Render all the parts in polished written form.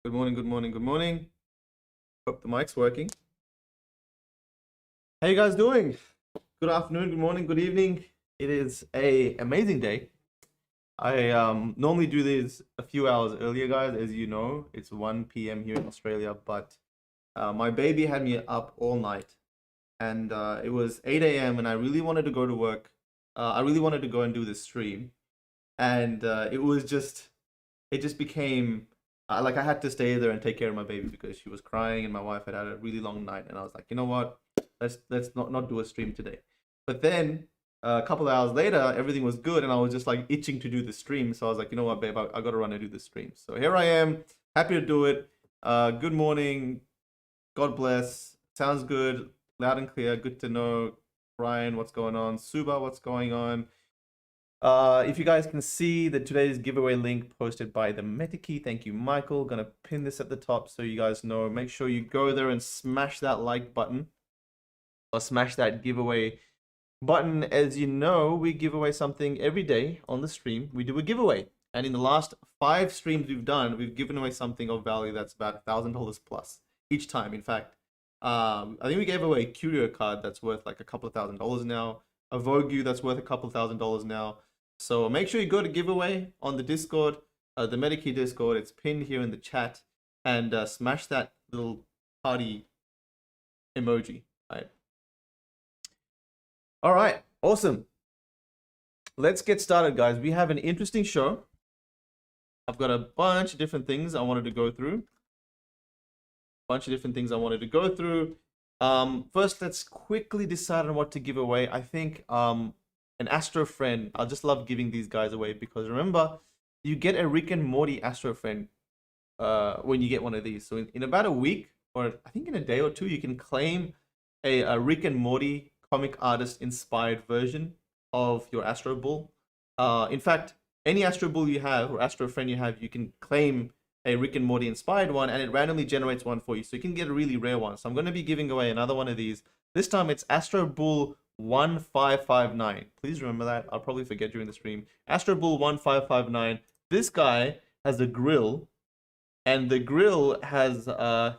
Good morning, good morning, good morning. Hope the mic's working. How you guys doing? Good afternoon, good morning, good evening. It is a amazing day. I normally do this a few hours earlier, guys. As you know, it's 1 p.m. here in Australia, but my baby had me up all night, and it was 8 a.m. and I really wanted to go to work. I really wanted to go and do this stream, and it just became like I had to stay there and take care of my baby because she was crying and my wife had a really long night, and I was like, you know what, let's not do a stream today. But then a couple of hours later, everything was good, and I was just like itching to do the stream. So I was like, you know what, babe, I got to run and do the stream. So here I am, happy to do it. Good morning, God bless. Sounds good, loud and clear. Good to know. Brian, what's going on? Suba, what's going on? If you guys can see the today's giveaway link posted by the MetaKey, thank you, Michael. Gonna pin this at the top so you guys know. Make sure you go there and smash that like button or smash that giveaway button. As you know, we give away something every day on the stream. We do a giveaway, and in the last 5 streams we've done, we've given away something of value that's about $1,000 plus each time. In fact, I think we gave away a curio card that's worth like a couple of $1,000s now, a Vogue that's worth a couple of $1,000s now. So make sure you go to giveaway on the Discord, the MetaKey Discord. It's pinned here in the chat, and smash that little party emoji. Right. All right. Awesome. Let's get started, guys. We have an interesting show. I've got a bunch of different things I wanted to go through. First, let's quickly decide on what to give away. I think an Astro friend. I just love giving these guys away because remember, you get a Rick and Morty Astro friend when you get one of these. So in about a week, or I think in a day or two, you can claim a Rick and Morty comic artist inspired version of your Astro Bull. In fact, any Astro Bull you have or Astro friend you have, you can claim a Rick and Morty inspired one, and it randomly generates one for you. So you can get a really rare one. So I'm going to be giving away another one of these. This time it's Astro Bull 1559. Please remember that. I'll probably forget during the stream. Astro Bull 1559. This guy has a grill, and the grill has 2%,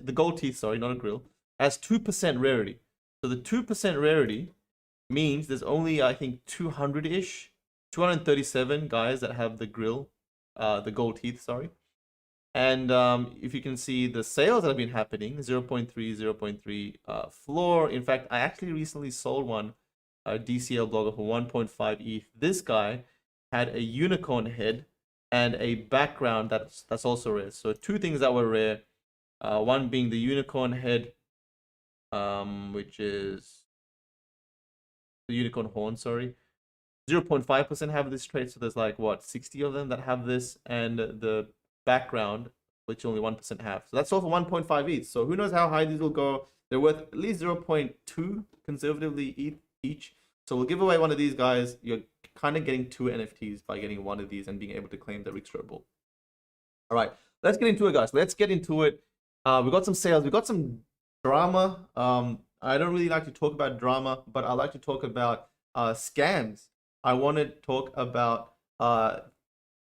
the gold teeth, sorry, not a grill, has 2% rarity. So the 2% rarity means there's only, I think, 200-ish, 237 guys that have the grill, the gold teeth, sorry. And if you can see the sales that have been happening, 0.3, 0.3 floor. In fact, I actually recently sold one, a DCL blogger, for 1.5 ETH. This guy had a unicorn head and a background that's also rare. So 2 things that were rare. One being the unicorn head, which is the unicorn horn, sorry. 0.5% have this trait, so there's like, what, 60 of them that have this, and the background, which only 1% have. So that's all for 1.5 ETH. So who knows how high these will go. They're worth at least 0.2 conservatively ETH each. So we'll give away one of these guys. You're kind of getting 2 NFTs by getting one of these and being able to claim the Rick Bull. All right, let's get into it, guys. Let's get into it. We got some sales. We got some drama. I don't really like to talk about drama, but I like to talk about scams. I want to talk about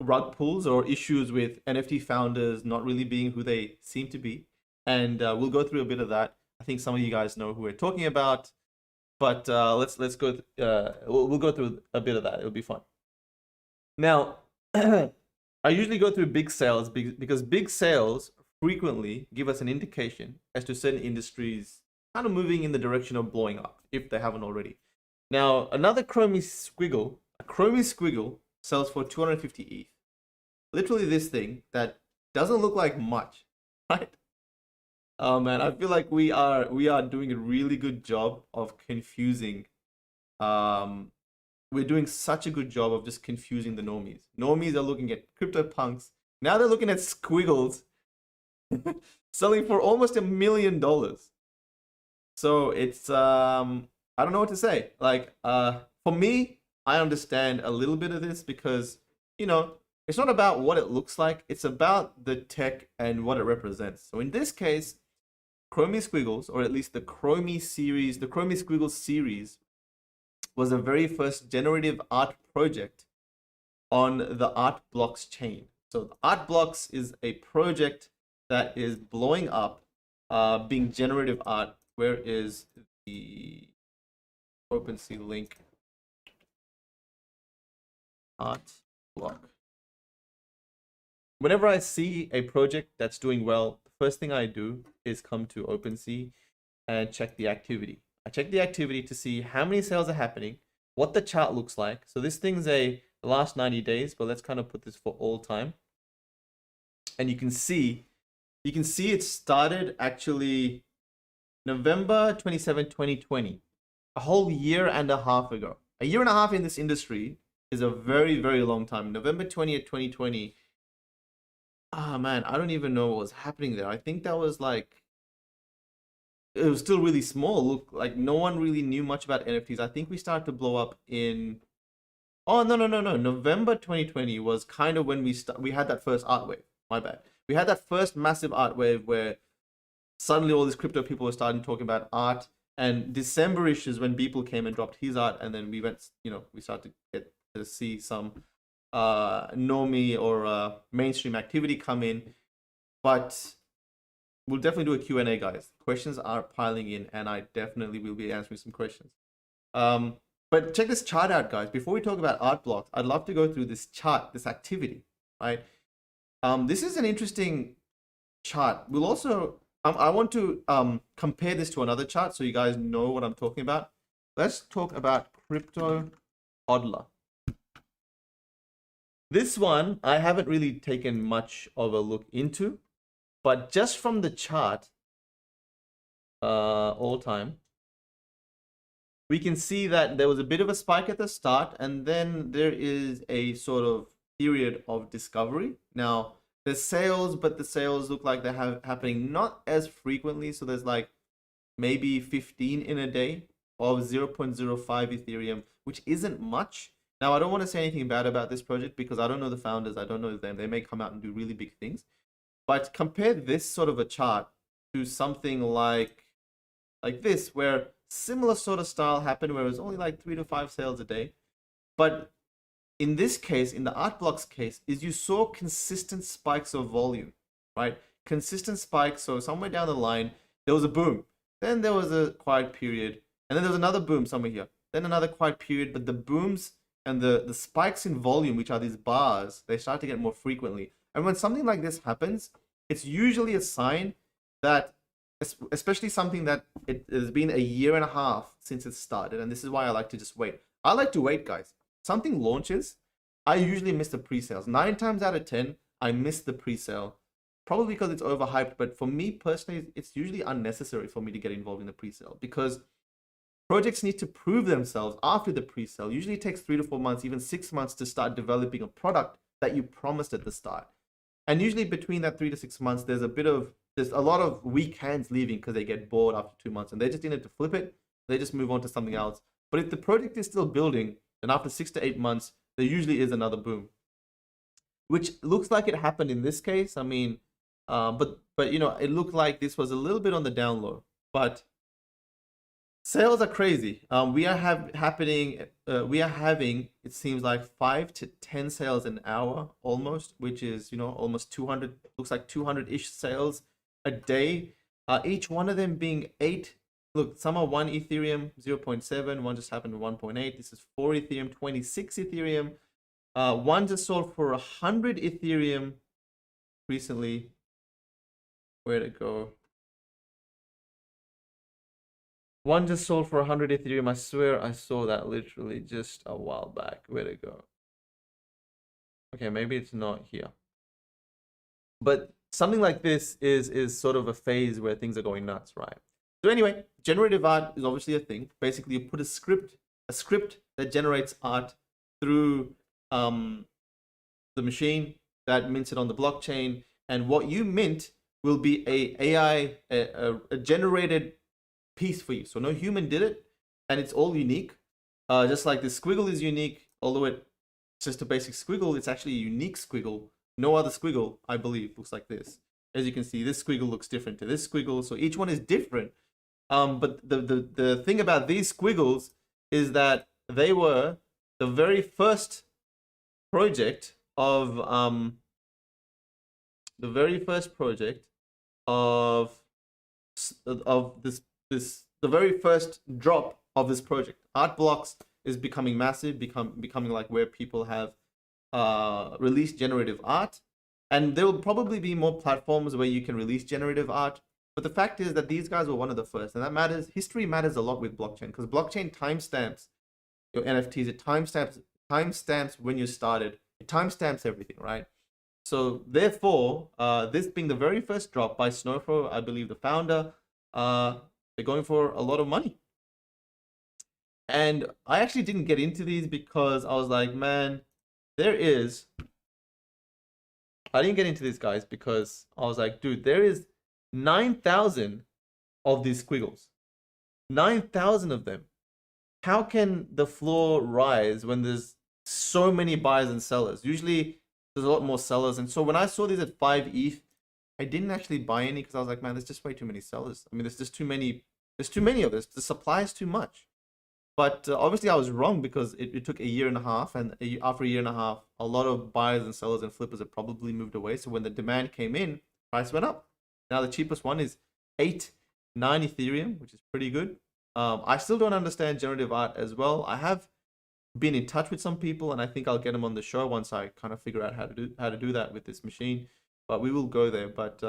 rug pulls or issues with NFT founders not really being who they seem to be, and we'll go through a bit of that. I think some of you guys know who we're talking about, but let's go. We'll go through a bit of that. It'll be fun. Now, I usually go through big sales because big sales frequently give us an indication as to certain industries kind of moving in the direction of blowing up if they haven't already. Now, another Chromie Squiggle sells for 250 ETH. Literally this thing that doesn't look like much, right? Oh man, I feel like we are doing a really good job of confusing. We're doing such a good job of just confusing the normies. Normies are looking at CryptoPunks. Now they're looking at Squiggles selling for almost $1 million. So it's I don't know what to say. Like, for me, I understand a little bit of this because, you know, it's not about what it looks like. It's about the tech and what it represents. So in this case, Chromie Squiggles, or at least the Chromie series, the Chromie Squiggles series, was the very first generative art project on the Art Blocks chain. So Art Blocks is a project that is blowing up, being generative art. Where is the OpenSea link? Art Block. Whenever I see a project that's doing well, the first thing I do is come to OpenSea and check the activity. I check the activity to see how many sales are happening, what the chart looks like. So this thing's the last 90 days, but let's kind of put this for all time. And you can see it started actually November 27, 2020, a whole year and a half ago. A year and a half in this industry is a very, very long time. November 20th, 2020. Ah, man, I don't even know what was happening there. I think that was like, it was still really small. Look, like no one really knew much about NFTs. I think we started to blow up in, oh, no. November 2020 was kind of when we had that first art wave. My bad. We had that first massive art wave where suddenly all these crypto people were starting talking about art. And December-ish is when Beeple came and dropped his art, and then we went, we started to get to see some normie or mainstream activity come in. But we'll definitely do a Q&A, guys. Questions are piling in, and I definitely will be answering some questions. But check this chart out, guys. Before we talk about art blocks, I'd love to go through this chart, this activity, right? This is an interesting chart. We'll also, I want to compare this to another chart so you guys know what I'm talking about. Let's talk about Crypto Hodler. This one, I haven't really taken much of a look into, but just from the chart, all time, we can see that there was a bit of a spike at the start, and then there is a sort of period of discovery. Now, there's sales, but the sales look like they're happening not as frequently. So there's like maybe 15 in a day of 0.05 Ethereum, which isn't much. Now, I don't want to say anything bad about this project because I don't know the founders. I don't know them. They may come out and do really big things. But compare this sort of a chart to something like this, where similar sort of style happened, where it was only like 3 to 5 sales a day. But in this case, in the art blocks case, is you saw consistent spikes of volume, right? Consistent spikes. So somewhere down the line, there was a boom. Then there was a quiet period. And then there was another boom somewhere here. Then another quiet period. But the booms and the spikes in volume, which are these bars, they start to get more frequently. And when something like this happens, it's usually a sign that, especially something that it has been a year and a half since it started. And this is why I like to just wait. I like to wait, guys. Something launches, I usually miss the pre-sales. 9 times out of 10, I miss the pre-sale. Probably because it's overhyped, but for me personally, it's usually unnecessary for me to get involved in the pre-sale because projects need to prove themselves after the pre-sale. Usually it takes 3 to 4 months, even 6 months to start developing a product that you promised at the start. And usually between that 3 to 6 months, there's a lot of weak hands leaving because they get bored after 2 months and they just need to flip it. They just move on to something else. But if the project is still building, then after 6 to 8 months, there usually is another boom, which looks like it happened in this case. I mean, but it looked like this was a little bit on the down low, but sales are crazy. We are having, it seems like 5 to 10 sales an hour almost, which is, almost 200, looks like 200-ish sales a day. Each one of them being 8. Look, some are 1 Ethereum, 0.7. One just happened to 1.8. This is 4 Ethereum, 26 Ethereum. One just sold for 100 Ethereum recently. Where'd it go? One just sold for 100 Ethereum. I swear I saw that literally just a while back. Where'd it go? Okay, maybe it's not here. But something like this is sort of a phase where things are going nuts, right? So anyway, generative art is obviously a thing. Basically, you put a script that generates art through the machine that mints it on the blockchain, and what you mint will be a generated piece for you. So no human did it, and it's all unique. Just like this squiggle is unique, although it's just a basic squiggle, it's actually a unique squiggle. No other squiggle, I believe, looks like this. As you can see, this squiggle looks different to this squiggle, so each one is different. But the thing about these squiggles is that they were the very first project of the very first project of the very first drop of this project. Art blocks is becoming massive, becoming like where people have released generative art, and there will probably be more platforms where you can release generative art. But the fact is that these guys were one of the first, and that matters. History matters a lot with blockchain because blockchain timestamps your NFTs. It timestamps when you started. It timestamps everything, right? So therefore, this being the very first drop by Snowfro, I believe the founder, they're going for a lot of money. And I actually didn't get into these because I was like, man, I didn't get into these guys because I was like, dude, there is 9,000 of these squiggles. 9,000 of them. How can the floor rise when there's so many buyers and sellers? Usually there's a lot more sellers. And so when I saw these at 5 ETH, I didn't actually buy any because I was like, man, there's just way too many sellers. I mean, there's just too many of this. The supply is too much. But obviously I was wrong because it took a year and a half. And after a year and a half, a lot of buyers and sellers and flippers have probably moved away. So when the demand came in, price went up. Now the cheapest one is 8.9 Ethereum, which is pretty good. I still don't understand generative art as well. I have been in touch with some people, and I think I'll get them on the show once I kind of figure out how to do that with this machine. But we will go there. But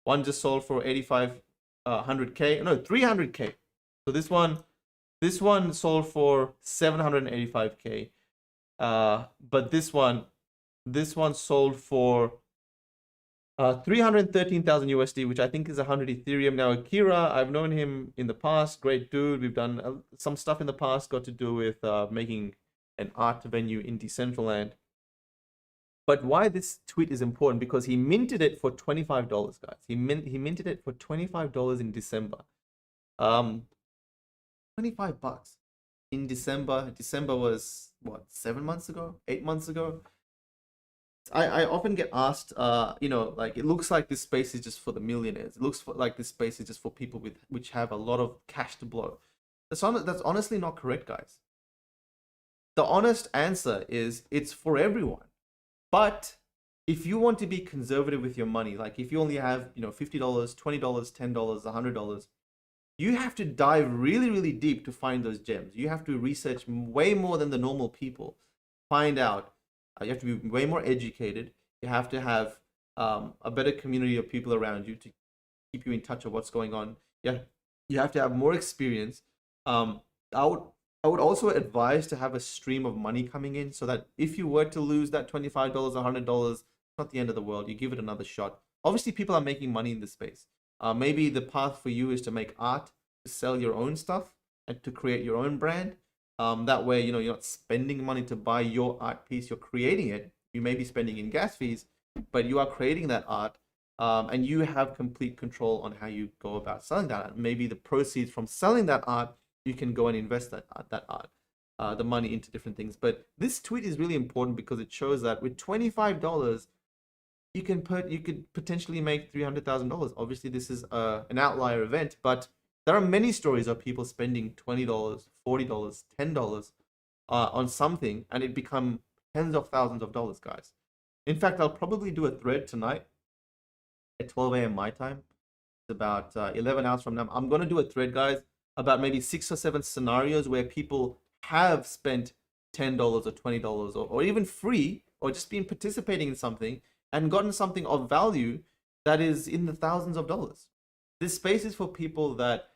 one just sold for 8,500K. No, 300K. So this one sold for 785K. But this one sold for 313,000 USD, which I think is 100 Ethereum. Now, Akira, I've known him in the past. Great dude. We've done some stuff in the past, got to do with making an art venue in Decentraland. But why this tweet is important, because he minted it for $25, guys. He minted it for $25 in December. 25 bucks in December. December was what, 7 months ago, 8 months ago. I often get asked, like, it looks like this space is just for the millionaires. It looks like this space is just for people which have a lot of cash to blow. That's honestly not correct, guys. The honest answer is it's for everyone. But if you want to be conservative with your money, like if you only have, $50, $20, $10, $100, you have to dive really, really deep to find those gems. You have to research way more than the normal people. Find out. You have to be way more educated. You have to have a better community of people around you to keep you in touch of what's going on. Yeah, you have to have more experience. I would also advise to have a stream of money coming in so that if you were to lose that $25, $100, it's not the end of the world. You give it another shot. Obviously, people are making money in this space. Maybe the path for you is to make art, to sell your own stuff, and to create your own brand. That way, you're not spending money to buy your art piece. You're creating it. You may be spending in gas fees, but you are creating that art, and you have complete control on how you go about selling that art. Maybe the proceeds from selling that art, you can go and invest that art, the money into different things. But this tweet is really important because it shows that with $25, you could potentially make $300,000. Obviously, this is an outlier event, but there are many stories of people spending $20, $40, $10 on something, and it become tens of thousands of dollars, guys. In fact, I'll probably do a thread tonight at 12 a.m. my time. It's about 11 hours from now. I'm going to do a thread, guys, about maybe 6 or 7 scenarios where people have spent $10 or $20 or even free, or just been participating in something and gotten something of value that is in the thousands of dollars. This space is for people that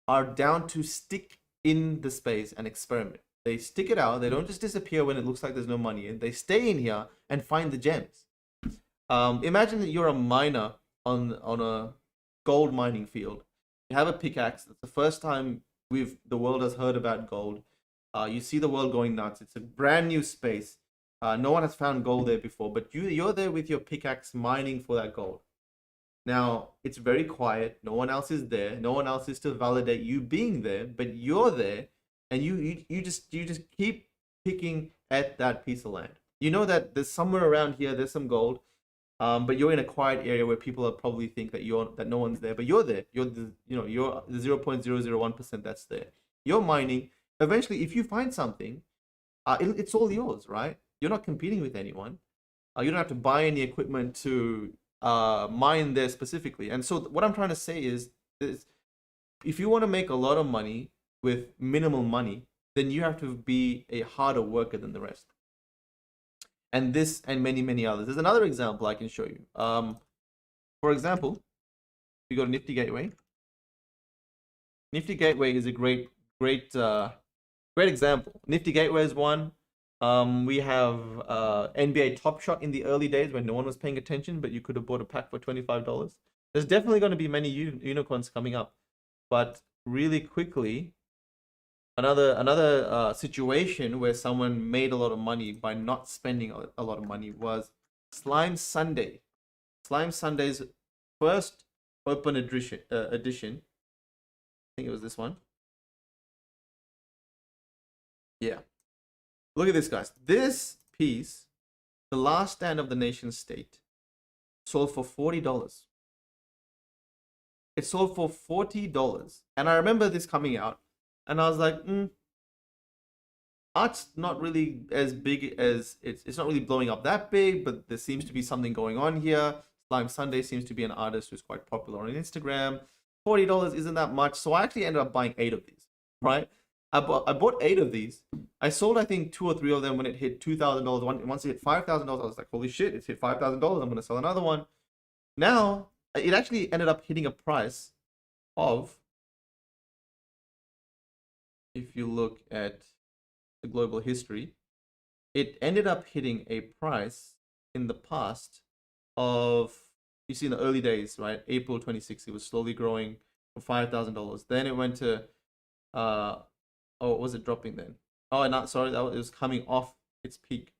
are down to stick in the space and experiment. They stick it out. They don't just disappear when it looks like there's no money in. They stay in here and find the gems. Imagine that you're a miner on a gold mining field. You have a pickaxe. It's the first time the world has heard about gold. You see the world going nuts. It's a brand new space. No one has found gold there before, but you're there with your pickaxe mining for that gold. Now, it's very quiet. No one else is there. No one else is to validate you being there, but you're there, and you just keep picking at that piece of land. You know that there's somewhere around here there's some gold, but you're in a quiet area where people will probably think that no one's there, but you're there. You're the 0.001% that's there. You're mining. Eventually, if you find something, it's all yours, right? You're not competing with anyone. You don't have to buy any equipment to mine there specifically. And so what I'm trying to say is if you want to make a lot of money with minimal money, then you have to be a harder worker than the rest. And this and many others. There's another example I can show you. For example, we go to Nifty Gateway. Nifty Gateway is a great example. Nifty Gateway is one. We have NBA Top Shot in the early days when no one was paying attention, but you could have bought a pack for $25. There's definitely going to be many unicorns coming up, but really quickly, another situation where someone made a lot of money by not spending a lot of money was Slime Sunday. Slime Sunday's first open edition. I think it was this one. Yeah. Look at this, guys. This piece, The Last Stand of the Nation State, sold for $40. It sold for $40. And I remember this coming out, and I was like, art's not really as big as it's not really blowing up that big, but there seems to be something going on here. Slime Sunday seems to be an artist who's quite popular on Instagram. $40 isn't that much, so I actually ended up buying 8 of these, right? I bought 8 of these. I sold, I think, 2 or 3 of them when it hit $2,000. Once it hit $5,000, I was like, holy shit, it's hit $5,000. I'm going to sell another one. Now, it actually ended up hitting a price of, if you look at the global history, it ended up hitting a price in the past of, you see in the early days, right? April 26, it was slowly growing from $5,000. Then it went to, oh, was it dropping then? Oh, not sorry, it was coming off its peak,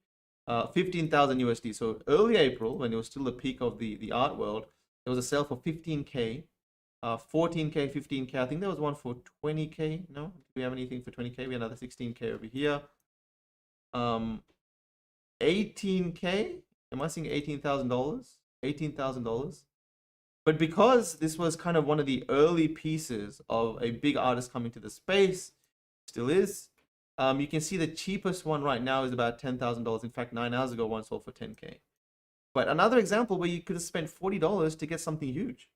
15,000 USD. So early April, when it was still the peak of the art world, there was a sale for 15K, 14K, 15K. I think there was one for 20K. No, do we have anything for 20K? We have another 16K over here. 18K. Am I seeing $18,000? $18,000. But because this was kind of one of the early pieces of a big artist coming to the space, still is. You can see the cheapest one right now is about $10,000. In fact, 9 hours ago, one sold for 10K. But another example where you could have spent $40 to get something huge.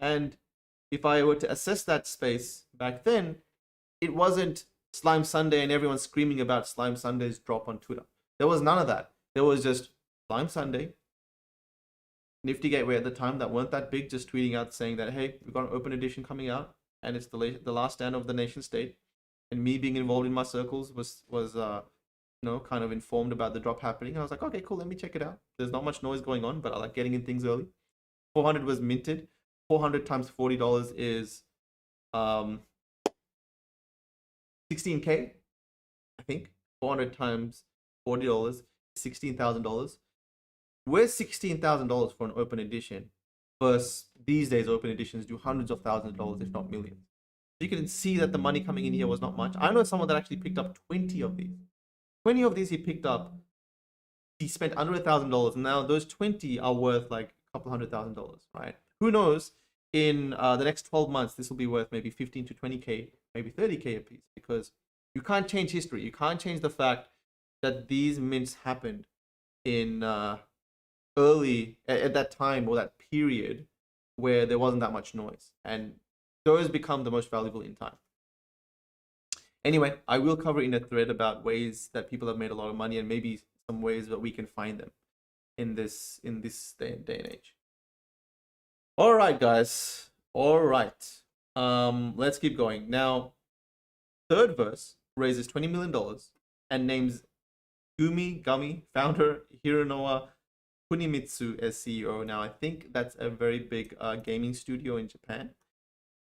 And if I were to assess that space back then, it wasn't Slime Sunday and everyone screaming about Slime Sunday's drop on Twitter. There was none of that. There was just Slime Sunday, Nifty Gateway at the time that weren't that big, just tweeting out saying that, hey, we've got an open edition coming out and it's the last stand of the nation state. And me being involved in my circles was kind of informed about the drop happening. And I was like, okay, cool, let me check it out. There's not much noise going on, but I like getting in things early. 400 was minted. 400 times $40 is 16K, I think. 400 times $40 is $16,000. Where's $16,000 for an open edition? Versus these days, open editions do hundreds of thousands of dollars, if not millions. You can see that the money coming in here was not much. I know someone that actually picked up 20 of these. 20 of these he picked up. He spent under $1,000, and now those 20 are worth like a couple $100,000, right? Who knows? In the next 12 months, this will be worth maybe 15 to 20K, maybe 30K a piece, because you can't change history. You can't change the fact that these mints happened in early at that time or that period where there wasn't that much noise, and those become the most valuable in time. Anyway, I will cover in a thread about ways that people have made a lot of money and maybe some ways that we can find them in this day and age. All right, guys. All right. Let's keep going. Now, Third Verse raises $20 million and names Gumi founder Hironoa Kunimitsu as CEO. Now, I think that's a very big gaming studio in Japan.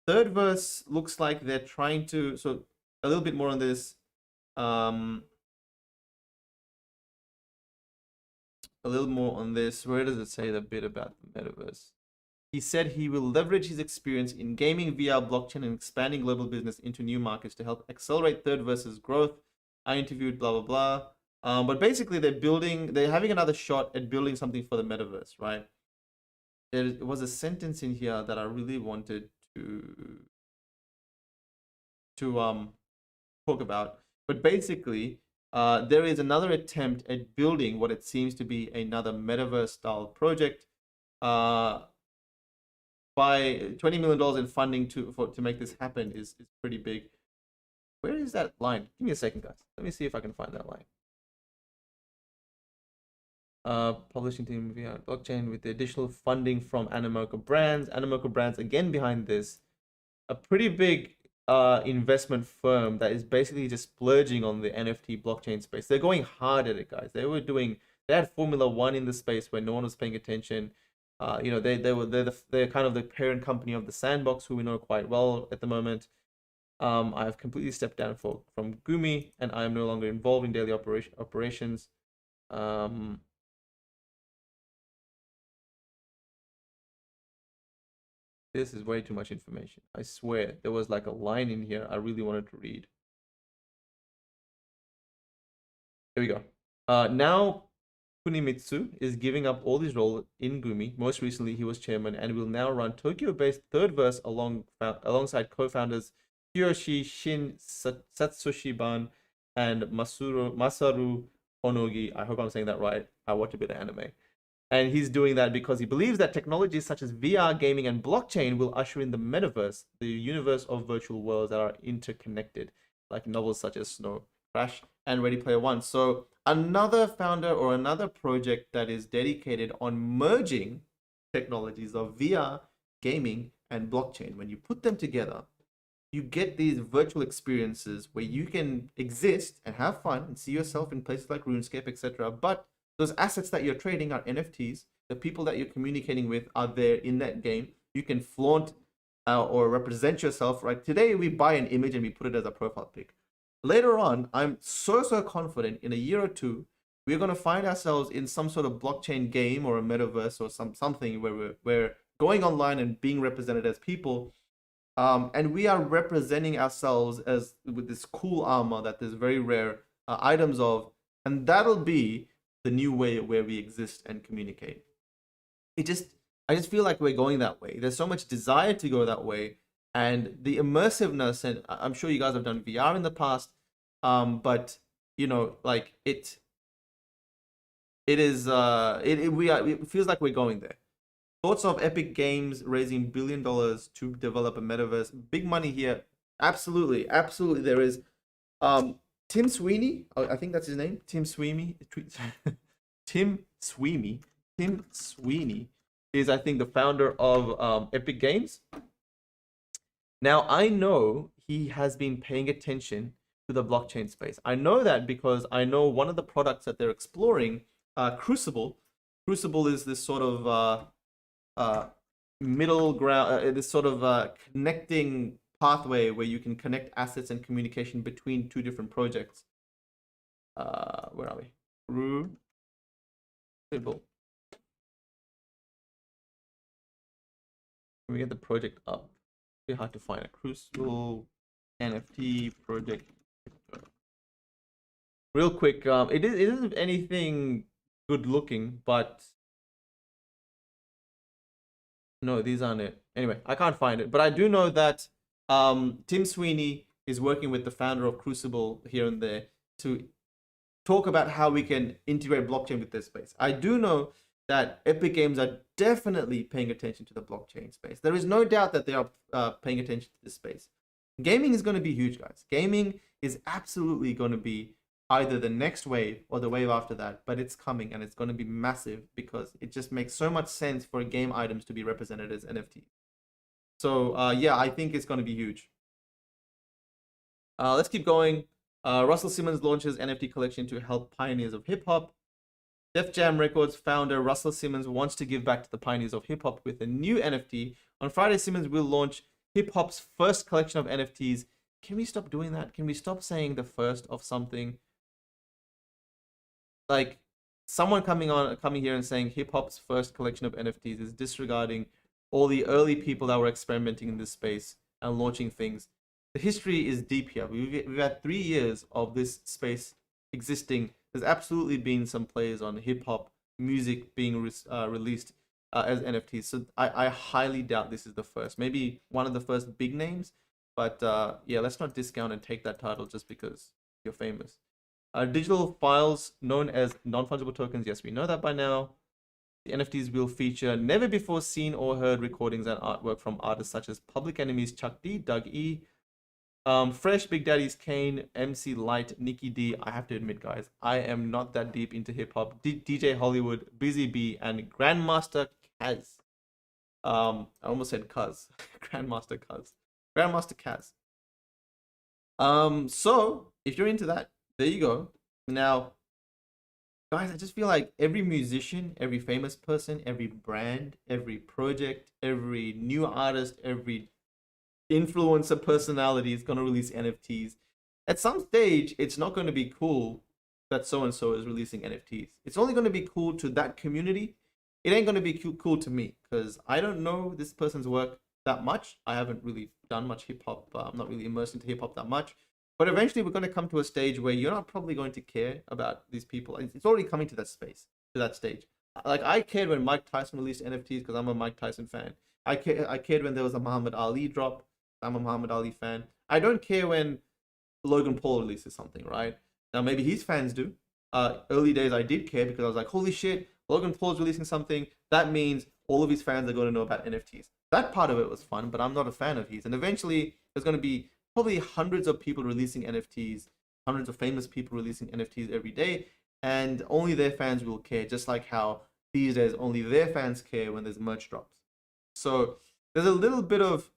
Third Verse looks like they're trying to, so a little bit more on this. A little more on this. Where does it say the bit about the metaverse? He said he will leverage his experience in gaming, VR, blockchain, and expanding global business into new markets to help accelerate Third Verse's growth. I interviewed blah, blah, blah. But basically they're having another shot at building something for the metaverse, right? There was a sentence in here that I really wanted to talk about. But basically, there is another attempt at building what it seems to be another metaverse style project uh, by $20 million in funding to make this happen is pretty big. Where is that line? Give me a second, guys. Let me see if I can find that line. Publishing team via blockchain with the additional funding from Animoca Brands. Animoca Brands again behind this, a pretty big investment firm that is basically just splurging on the NFT blockchain space. They're going hard at it, guys. They had Formula One in the space where no one was paying attention. You know, they're kind of the parent company of the Sandbox, who we know quite well at the moment. I've completely stepped down from Gumi, and I am no longer involved in daily operations. This is way too much information. I swear there was like a line in here I really wanted to read. Here we go. Now Kunimitsu is giving up all his role in Gumi. Most recently, he was chairman and will now run Tokyo-based Third Verse alongside co-founders Kiyoshi Shin Satsushiban and Masaru Onogi. I hope I'm saying that right. I watch a bit of anime. And he's doing that because he believes that technologies such as VR, gaming, and blockchain will usher in the metaverse, the universe of virtual worlds that are interconnected, like novels such as Snow Crash and Ready Player One. So another founder or another project that is dedicated on merging technologies of VR, gaming, and blockchain. When you put them together, you get these virtual experiences where you can exist and have fun and see yourself in places like RuneScape, etc. But those assets that you're trading are NFTs. The people that you're communicating with are there in that game. You can flaunt or represent yourself, right? Today, we buy an image and we put it as a profile pic. Later on, I'm so confident in a year or two, we're going to find ourselves in some sort of blockchain game or a metaverse or something where we're going online and being represented as people. And we are representing ourselves as with this cool armor that there's very rare items of. And that'll be the new way where we exist and communicate. I just feel like we're going that way. There's so much desire to go that way, and the immersiveness. And I'm sure you guys have done VR in the past, but you know, like it feels like we're going there. Thoughts of Epic Games raising $1 billion to develop a metaverse? Big money here. Absolutely, there is. Tim Sweeney, I think that's his name. Tim Sweeney. Tim Sweeney is, I think, the founder of Epic Games. Now, I know he has been paying attention to the blockchain space. I know that because I know one of the products that they're exploring, Crucible. Crucible is this sort of middle ground, this sort of connecting pathway where you can connect assets and communication between two different projects. Where are we? Crucible. Can we get the project up? It's hard to find a Crucible NFT project. Real quick, it isn't anything good looking, but no, these aren't it. Anyway, I can't find it, but I do know that Tim Sweeney is working with the founder of Crucible here and there to talk about how we can integrate blockchain with this space. I do know that Epic Games are definitely paying attention to the blockchain space. There is no doubt that they are paying attention to this space. Gaming is going to be huge, guys. Gaming is absolutely going to be either the next wave or the wave after that, but it's coming and it's going to be massive because it just makes so much sense for game items to be represented as NFTs. So yeah, I think it's going to be huge. Let's keep going. Russell Simmons launches NFT collection to help pioneers of hip hop. Def Jam Records founder Russell Simmons wants to give back to the pioneers of hip hop with a new NFT. On Friday, Simmons will launch hip hop's first collection of NFTs. Can we stop doing that? Can we stop saying the first of something? Like someone coming here and saying hip hop's first collection of NFTs is disregarding all the early people that were experimenting in this space and launching things. The history is deep here. We've had 3 years of this space existing. There's absolutely been some players on hip hop music being released as NFTs. So I highly doubt this is the first. Maybe one of the first big names, but yeah, let's not discount and take that title just because you're famous. Digital files known as non-fungible tokens. Yes, we know that by now. The NFTs will feature never before seen or heard recordings and artwork from artists such as Public Enemy's Chuck D, Doug E, Fresh, Big Daddy's Kane, MC Light, Nikki D. I have to admit, guys, I am not that deep into hip hop. DJ Hollywood, Busy B, and Grandmaster Kaz. I almost said Kaz. Grandmaster Kaz. Grandmaster Kaz. So if you're into that, there you go. Now, guys, I just feel like every musician, every famous person, every brand, every project, every new artist, every influencer personality is going to release NFTs. At some stage, it's not going to be cool that so-and-so is releasing NFTs. It's only going to be cool to that community. It ain't going to be cool to me because I don't know this person's work that much. I haven't really done much hip-hop. I'm not really immersed into hip-hop that much. But eventually, we're going to come to a stage where you're not probably going to care about these people. It's already coming to that space, to that stage. Like, I cared when Mike Tyson released NFTs because I'm a Mike Tyson fan. I cared when there was a Muhammad Ali drop. I'm a Muhammad Ali fan. I don't care when Logan Paul releases something, right? Now, maybe his fans do. Early days, I did care because I was like, holy shit, Logan Paul's releasing something. That means all of his fans are going to know about NFTs. That part of it was fun, but I'm not a fan of his. And eventually, there's going to be probably hundreds of people releasing NFTs, hundreds of famous people releasing NFTs every day, and only their fans will care, just like how these days only their fans care when there's merch drops. So there's a little bit of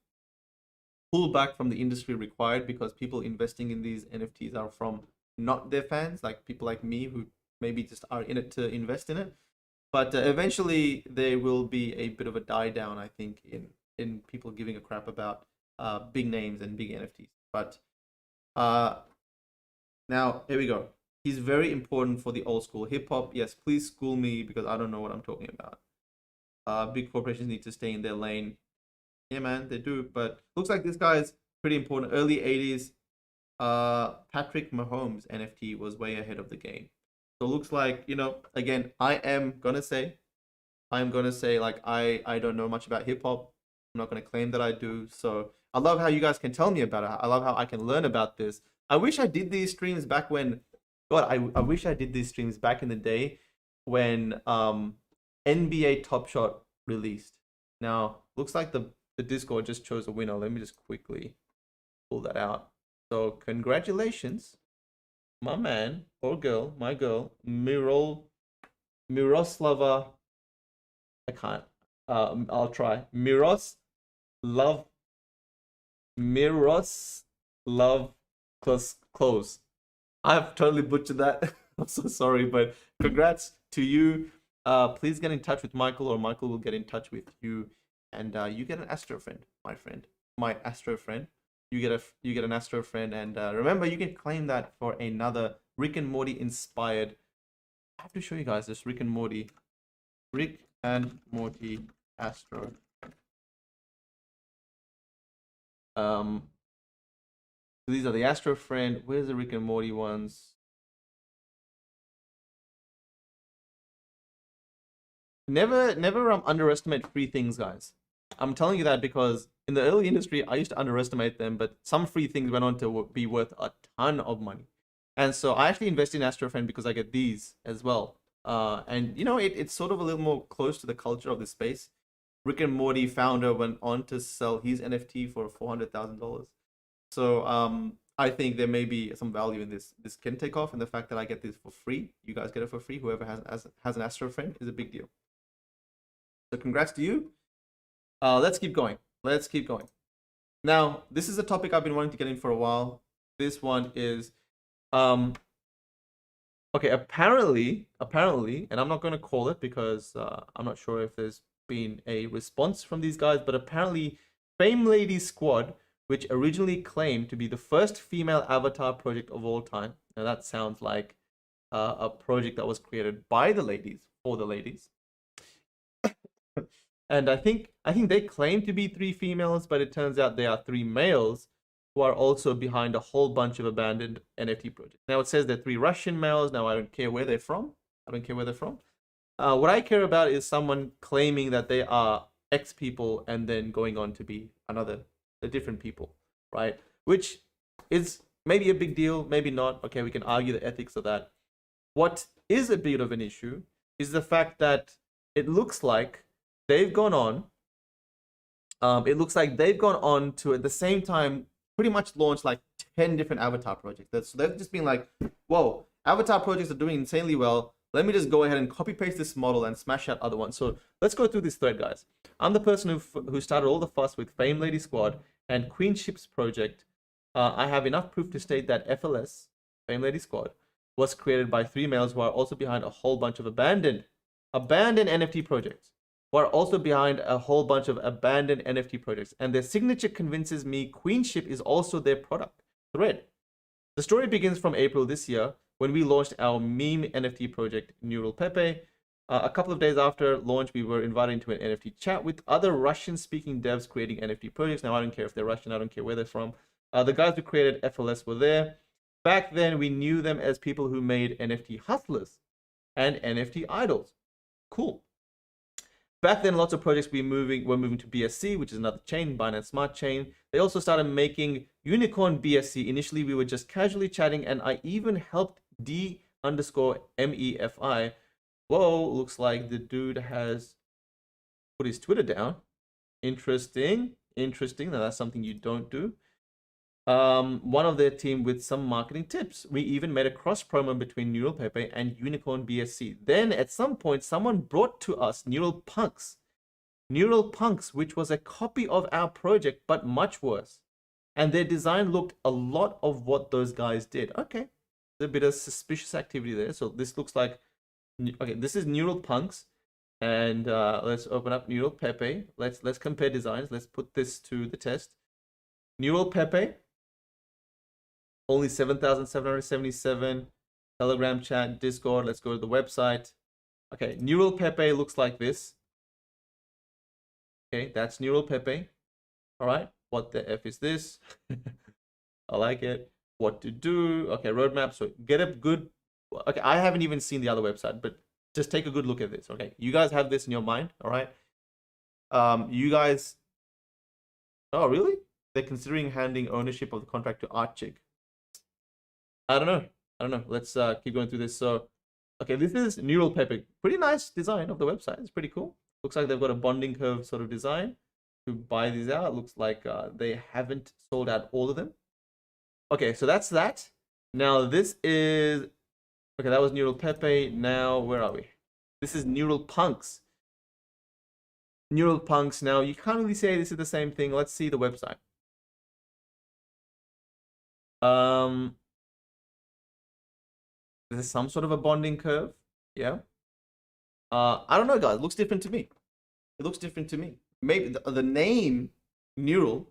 pullback from the industry required because people investing in these NFTs are from not their fans, like people like me who maybe just are in it to invest in it. But eventually there will be a bit of a die down, I think, in people giving a crap about big names and big NFTs. But now here we go. He's very important for the old school hip hop. Yes, please school me because I don't know what I'm talking about. Big corporations need to stay in their lane. Yeah, man, they do. But looks like this guy is pretty important. Early 80s, Patrick Mahomes NFT was way ahead of the game. So looks like, you know, again, I'm gonna say like I don't know much about hip hop. I'm not gonna claim that I do. So I love how you guys can tell me about it. I love how I can learn about this. I wish I did these streams back when, God, I wish I did these streams back in the day when NBA Top Shot released. Now looks like the Discord just chose a winner. Let me just quickly pull that out. So congratulations, my man or girl, my girl, Miroslava. I can't. I'll try. Miroslav close. I've totally butchered that. I'm so sorry, but congrats to you. Please get in touch with Michael, or Michael will get in touch with you. And you get an Astro friend, my friend, my Astro friend. You get an Astro friend, and remember, you can claim that for another Rick and Morty inspired. I have to show you guys this Rick and Morty Astro. These are the Astro friend. Where's the Rick and Morty ones? Never underestimate free things, guys. I'm telling you that because in the early industry, I used to underestimate them, but some free things went on to be worth a ton of money. And so I actually invest in AstroFriend because I get these as well. And you know, it's sort of a little more close to the culture of this space. Rick and Morty founder went on to sell his NFT for $400,000. So I think there may be some value in this. This can take off, and the fact that I get this for free, you guys get it for free. Whoever has an AstroFriend is a big deal. So congrats to you. Let's keep going. Let's keep going. Now, this is a topic I've been wanting to get in for a while. This one is, okay, apparently, and I'm not going to call it because I'm not sure if there's been a response from these guys, but apparently Fame Lady Squad, which originally claimed to be the first female avatar project of all time. Now that sounds like a project that was created by the ladies, for the ladies. And I think they claim to be 3 females, but it turns out they are 3 males who are also behind a whole bunch of abandoned NFT projects. Now it says they're 3 Russian males. Now I don't care where they're from. What I care about is someone claiming that they are X people and then going on to be different people, right? Which is maybe a big deal, maybe not. Okay, we can argue the ethics of that. What is a bit of an issue is the fact that it looks like they've gone on. It looks like they've gone on to at the same time pretty much launch like 10 different avatar projects. So they've just been like, whoa, avatar projects are doing insanely well. Let me just go ahead and copy paste this model and smash out other ones. So let's go through this thread, guys. I'm the person who started all the fuss with Fame Lady Squad and Queen Ships project. I have enough proof to state that FLS, Fame Lady Squad, was created by 3 males who are also behind a whole bunch of abandoned NFT projects, who are also behind a whole bunch of abandoned NFT projects. And their signature convinces me Queenship is also their product. Thread. The story begins from April this year when we launched our meme NFT project, Neural Pepe. A couple of days after launch, we were invited into an NFT chat with other Russian-speaking devs creating NFT projects. Now, I don't care if they're Russian. I don't care where they're from. The guys who created FLS were there. Back then, we knew them as people who made NFT hustlers and NFT idols. Cool. Back then, lots of projects were moving to BSC, which is another chain, Binance Smart Chain. They also started making Unicorn BSC. Initially, we were just casually chatting, and I even helped D_MEFI. Whoa, looks like the dude has put his Twitter down. Interesting. Now, that's something you don't do. One of their team with some marketing tips. We even made a cross promo between Neural Pepe and Unicorn BSC. Then at some point, someone brought to us Neural Punks, which was a copy of our project, but much worse. And their design looked a lot of what those guys did. Okay, there's a bit of suspicious activity there. So this looks like, okay, this is Neural Punks. And let's open up Neural Pepe. Let's compare designs. Let's put this to the test. Neural Pepe. Only 7,777. Telegram chat, Discord. Let's go to the website. Okay, Neural Pepe looks like this. Okay, that's Neural Pepe. All right, what the F is this? I like it. What to do? Okay, roadmap. So get a good. Okay, I haven't even seen the other website, but just take a good look at this. Okay, you guys have this in your mind. All right. You guys. Oh, really? They're considering handing ownership of the contract to Artchick. I don't know. Let's keep going through this. So, okay, this is Neural Pepe. Pretty nice design of the website. It's pretty cool. Looks like they've got a bonding curve sort of design to buy these out. Looks like they haven't sold out all of them. Okay, so that's that. Now this is, okay, that was Neural Pepe. Now, where are we? This is Neural Punks. Neural Punks. Now, you can't really say this is the same thing. Let's see the website. This is some sort of a bonding curve. Yeah. I don't know, guys. It looks different to me. It looks different to me. Maybe the name Neural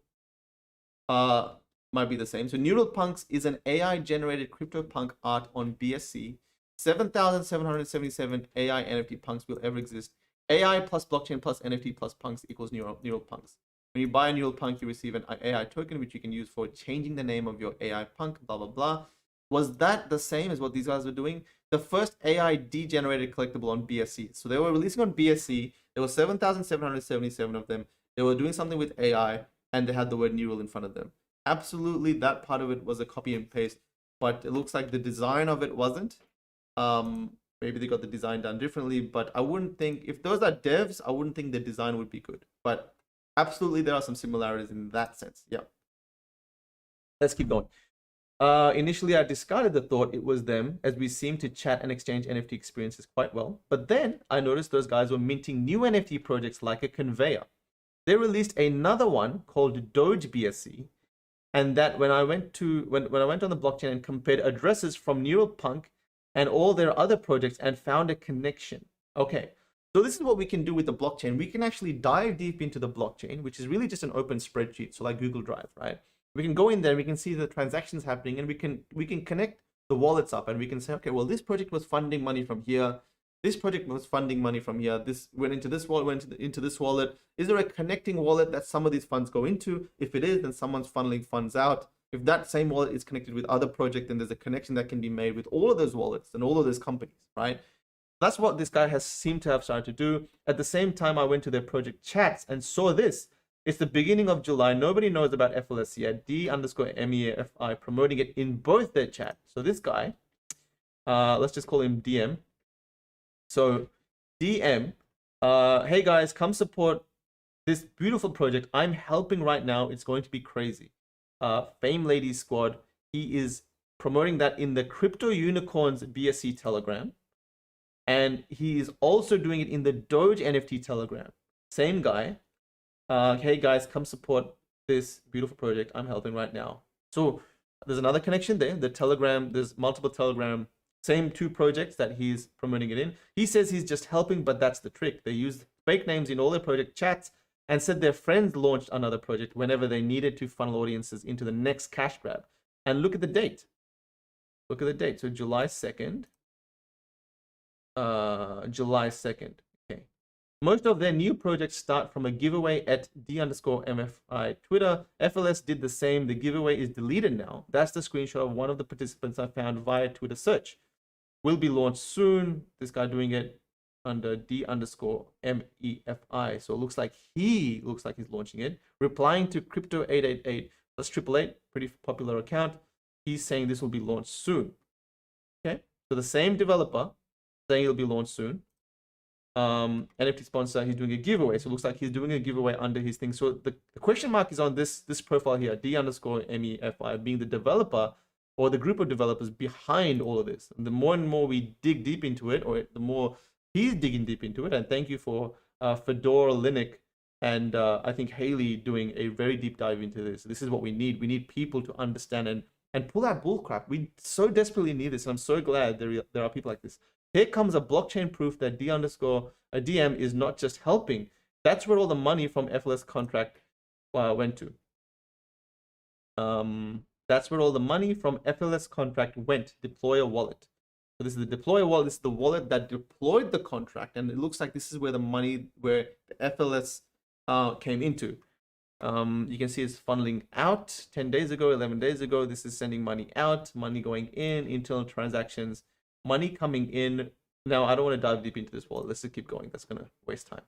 might be the same. So Neural Punks is an AI-generated CryptoPunk art on BSC. 7,777 AI NFT punks will ever exist. AI plus blockchain plus NFT plus punks equals neural punks. When you buy a neural punk, you receive an AI token, which you can use for changing the name of your AI punk, blah, blah, blah. Was that the same as what these guys were doing? The first AI degenerated collectible on BSC. So they were releasing on BSC. There were 7,777 of them. They were doing something with AI, and they had the word neural in front of them. Absolutely, that part of it was a copy and paste, but it looks like the design of it wasn't. Maybe they got the design done differently, but I wouldn't think, if those are devs, I wouldn't think the design would be good. But absolutely, there are some similarities in that sense. Yeah. Let's keep going. Initially, I discarded the thought it was them, as we seemed to chat and exchange NFT experiences quite well. But then I noticed those guys were minting new NFT projects like a conveyor. They released another one called Doge BSC, and that when I went on the blockchain and compared addresses from Neural Punk and all their other projects and found a connection. Okay, so this is what we can do with the blockchain. We can actually dive deep into the blockchain, which is really just an open spreadsheet, so like Google Drive, right? We can go in there, we can see the transactions happening, and we can connect the wallets up, and we can say, okay, well, this project was funding money from here. This project was funding money from here. This went into this wallet, went into this wallet. Is there a connecting wallet that some of these funds go into? If it is, then someone's funneling funds out. If that same wallet is connected with other project, then there's a connection that can be made with all of those wallets and all of those companies, right? That's what this guy has seemed to have started to do. At the same time, I went to their project chats and saw this. It's the beginning of July. Nobody knows about FLS yet. D_MEFI promoting it in both their chat. So this guy, let's just call him DM. So DM Hey guys, come support this beautiful project I'm helping right now. It's going to be crazy. Fame Ladies Squad, he is promoting that in the Crypto Unicorns BSC Telegram. And he is also doing it in the Doge NFT Telegram. Same guy. Hey guys, come support this beautiful project I'm helping right now. So there's another connection there. The Telegram, there's multiple Telegram, same two projects that he's promoting it in. He says he's just helping, but that's the trick. They use fake names in all their project chats and said their friends launched another project whenever they needed to funnel audiences into the next cash grab. And look at the date. Look at the date. So July 2nd. July 2nd. Okay. Most of their new projects start from a giveaway at D_MFI Twitter. FLS did the same. The giveaway is deleted now. That's the screenshot of one of the participants I found via Twitter search. Will be launched soon. This guy doing it under D_MEFI. So it looks like he's launching it. Replying to Crypto 888. That's 888, pretty popular account. He's saying this will be launched soon. Okay. So the same developer saying it'll be launched soon. NFT sponsor, he's doing a giveaway. So it looks like he's doing a giveaway under his thing. So the question mark is on this profile here, D_MEFI, being the developer or the group of developers behind all of this. And the more and more we dig deep into it, or the more he's digging deep into it. And thank you for Fedora Linux and I think Haley doing a very deep dive into this. This is what we need. We need people to understand and pull out bullcrap. We so desperately need this. And I'm so glad there are people like this. Here comes a blockchain proof that D_DM is not just helping. That's where all the money from FLS contract went to. That's where all the money from FLS contract went. Deployer wallet. So this is the deployer wallet. This is the wallet that deployed the contract, and it looks like this is where the money, where the FLS came into. You can see it's funneling out 10 days ago, 11 days ago. This is sending money out, money going in, internal transactions. Money coming in. Now, I don't want to dive deep into this wallet. Let's just keep going. That's going to waste time.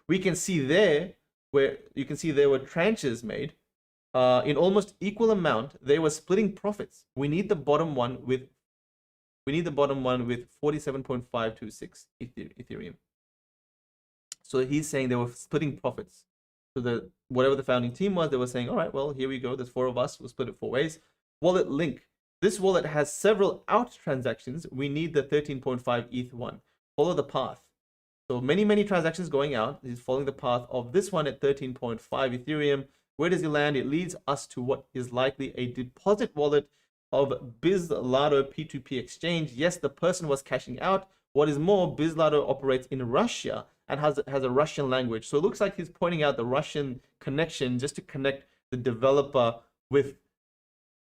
We can see there where you can see there were tranches made in almost equal amount. They were splitting profits. We need the bottom one with 47.526 Ethereum. So he's saying they were splitting profits. So whatever the founding team was, they were saying, all right, well, here we go. There's 4 of us. We'll split it 4 ways. Wallet link. This wallet has several out transactions. We need the 13.5 ETH one. Follow the path. So many transactions going out. He's following the path of this one at 13.5 Ethereum. Where does he land? It leads us to what is likely a deposit wallet of Bizlado P2P exchange. Yes, the person was cashing out. What is more, Bizlado operates in Russia and has a Russian language. So it looks like he's pointing out the Russian connection just to connect the developer with,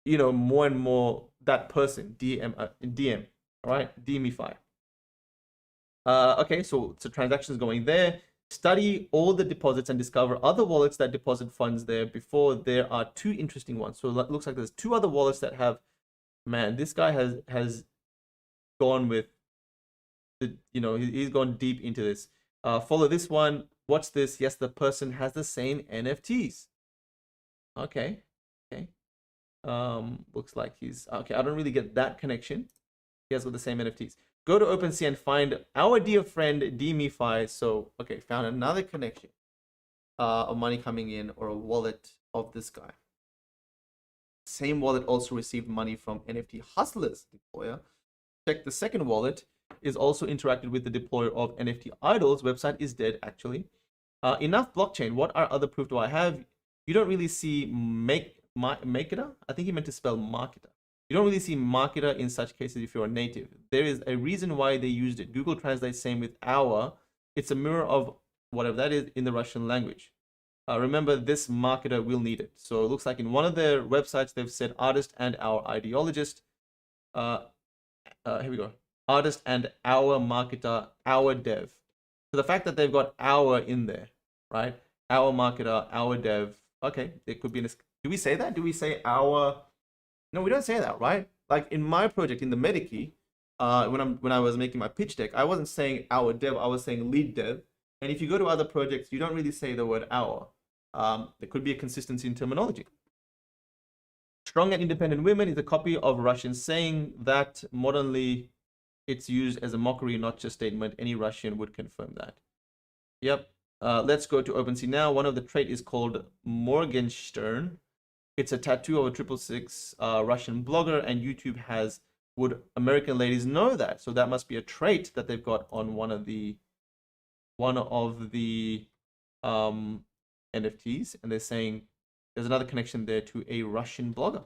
you know, more and more that person, DM, all right, DMify. Okay, so transactions going there. Study all the deposits and discover other wallets that deposit funds there before there are 2 interesting ones. So it looks like there's 2 other wallets that have, man, this guy has gone with, you know, he's gone deep into this. Follow this one. Watch this. Yes, the person has the same NFTs. Okay. Looks like he's okay. I don't really get that connection. He has got the same NFTs. Go to OpenSea and find our dear friend DMify. So okay, found another connection of money coming in, or a wallet of this guy. Same wallet also received money from NFT Hustlers deployer. Check the second wallet is also interacted with the deployer of NFT Idols. Website is dead actually. Enough blockchain. What are other proof do I have? You don't really see marketer. I think he meant to spell marketer. You don't really see marketer in such cases if you're a native. There is a reason why they used it. Google Translate same with our. It's a mirror of whatever that is in the Russian language. Remember, this marketer will need it. So it looks like in one of their websites they've said artist and our ideologist. Here we go. Artist and our marketer, our dev. So the fact that they've got our in there, right? Our marketer, our dev. Okay, it could be in a, do we say that? Do we say our? No, we don't say that, right? Like in my project, in the Medikey, when I was making my pitch deck, I wasn't saying our dev, I was saying lead dev. And if you go to other projects, you don't really say the word our. There could be a consistency in terminology. Strong and independent women is a copy of Russian saying that modernly it's used as a mockery, not just statement. Any Russian would confirm that. Yep. Let's go to OpenSea now. One of the trait is called Morgenstern. It's a tattoo of a 666 Russian blogger, and YouTube has, would American ladies know that? So that must be a trait that they've got on one of the NFTs, and they're saying there's another connection there to a Russian blogger.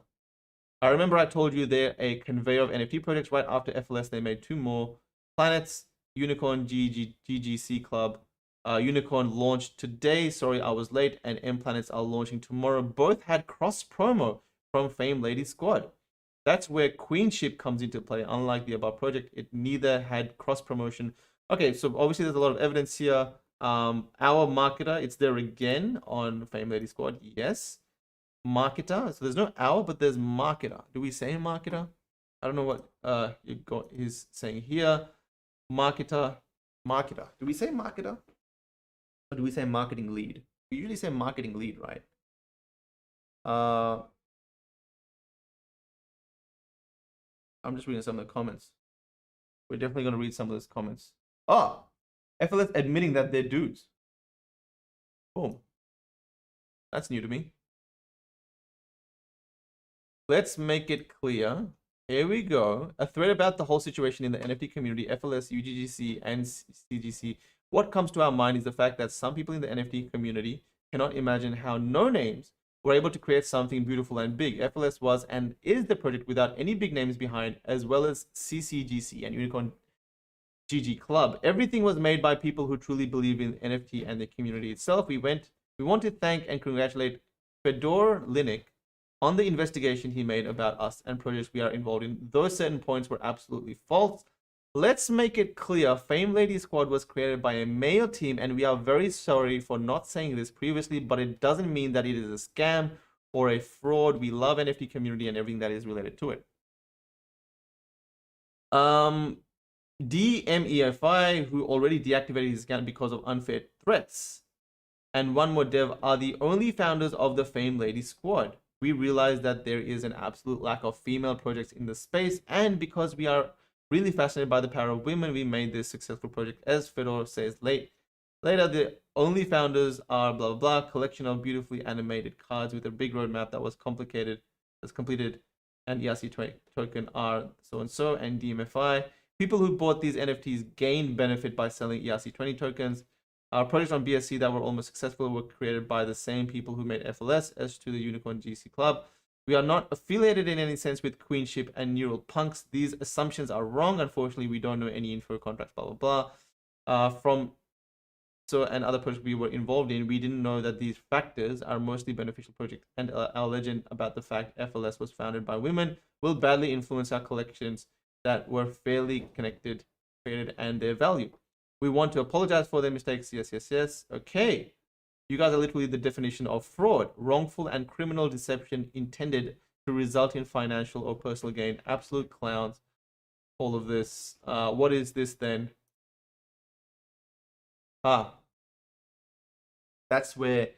I remember I told you they're a conveyor of NFT projects. Right after FLS, they made 2 more. Planets, Unicorn, GGC Club. Unicorn launched today. Sorry, I was late. And M Planets are launching tomorrow. Both had cross promo from Fame Lady Squad. That's where Queenship comes into play. Unlike the above project, it neither had cross promotion. Okay, so obviously there's a lot of evidence here. Our marketer, it's there again on Fame Lady Squad. Yes. Marketer. So there's no our, but there's marketer. Do we say marketer? I don't know what he's saying here. Marketer. Do we say marketer? Or do we say marketing lead? We usually say marketing lead, right? I'm just reading some of the comments. We're definitely going to read some of those comments. Oh, FLS admitting that they're dudes. Boom. That's new to me. Let's make it clear. Here we go. A thread about the whole situation in the NFT community, FLS, UGGC, and CGC. What comes to our mind is the fact that some people in the NFT community cannot imagine how no names were able to create something beautiful and big. FLS was and is the project without any big names behind, as well as CCGC and Unicorn GG Club. Everything was made by people who truly believe in NFT and the community itself. We want to thank and congratulate Fedor Linik on the investigation he made about us and projects we are involved in. Those certain points were absolutely false. Let's make it clear, Fame Lady Squad was created by a male team, and we are very sorry for not saying this previously, but it doesn't mean that it is a scam or a fraud. We love NFT community and everything that is related to it. DMEFI, who already deactivated his account because of unfair threats, and one more dev are the only founders of the Fame Lady Squad. We realize that there is an absolute lack of female projects in the space, and because we are really fascinated by the power of women, we made this successful project. As Fedor says later, the only founders are blah blah blah, collection of beautifully animated cards with a big roadmap that was completed, and ERC20 token are so and so, and DMFI. People who bought these NFTs gained benefit by selling ERC20 tokens. Our projects on BSC that were almost successful were created by the same people who made FLS, as to the Unicorn GC Club. We are not affiliated in any sense with Queenship and Neural Punks. These assumptions are wrong. Unfortunately, we don't know any info contracts, blah, blah, blah. And other projects we were involved in, we didn't know that these factors are mostly beneficial projects. And our legend about the fact FLS was founded by women will badly influence our collections that were fairly connected, created, and their value. We want to apologize for their mistakes. Yes. Okay. You guys are literally the definition of fraud. Wrongful and criminal deception intended to result in financial or personal gain. Absolute clowns. All of this. What is this then? That's where,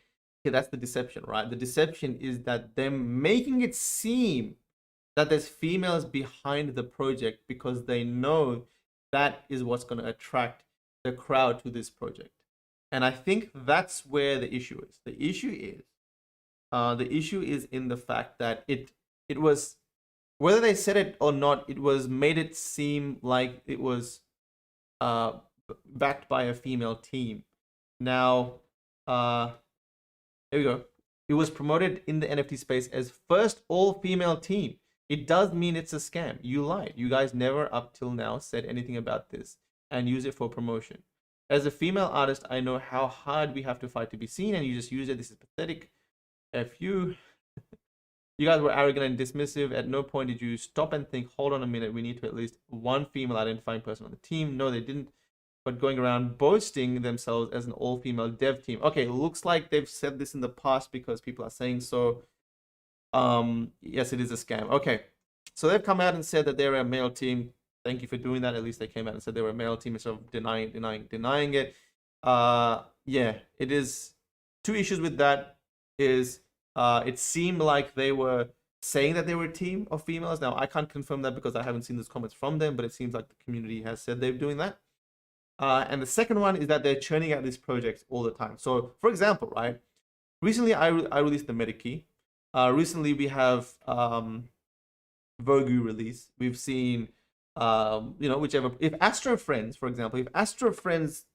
okay, that's the deception, right? The deception is that them making it seem that there's females behind the project because they know that is what's going to attract the crowd to this project. And I think that's where the issue is. The issue is in the fact that it was, whether they said it or not, it was made it seem like it was backed by a female team. Now, here we go. It was promoted in the NFT space as first all-female team. It does mean it's a scam. You lied. You guys never up till now said anything about this and use it for promotion. As a female artist, I know how hard we have to fight to be seen, and you just use it. This is pathetic. F you. You guys were arrogant and dismissive. At no point did you stop and think, hold on a minute, we need to at least one female identifying person on the team. No, they didn't. But going around boasting themselves as an all-female dev team. Okay, looks like they've said this in the past because people are saying so. Yes, it is a scam. Okay, so they've come out and said that they're a male team. Thank you for doing that. At least they came out and said they were a male team instead of denying it. Yeah, it is. 2 issues with that is it seemed like they were saying that they were a team of females. Now, I can't confirm that because I haven't seen those comments from them, but it seems like the community has said they're doing that. And the second one is that they're churning out these projects all the time. So, for example, right, recently I released the meta key. Recently we have Vogu release. We've seen whichever. If Astro Friends, for example, if Astro Friends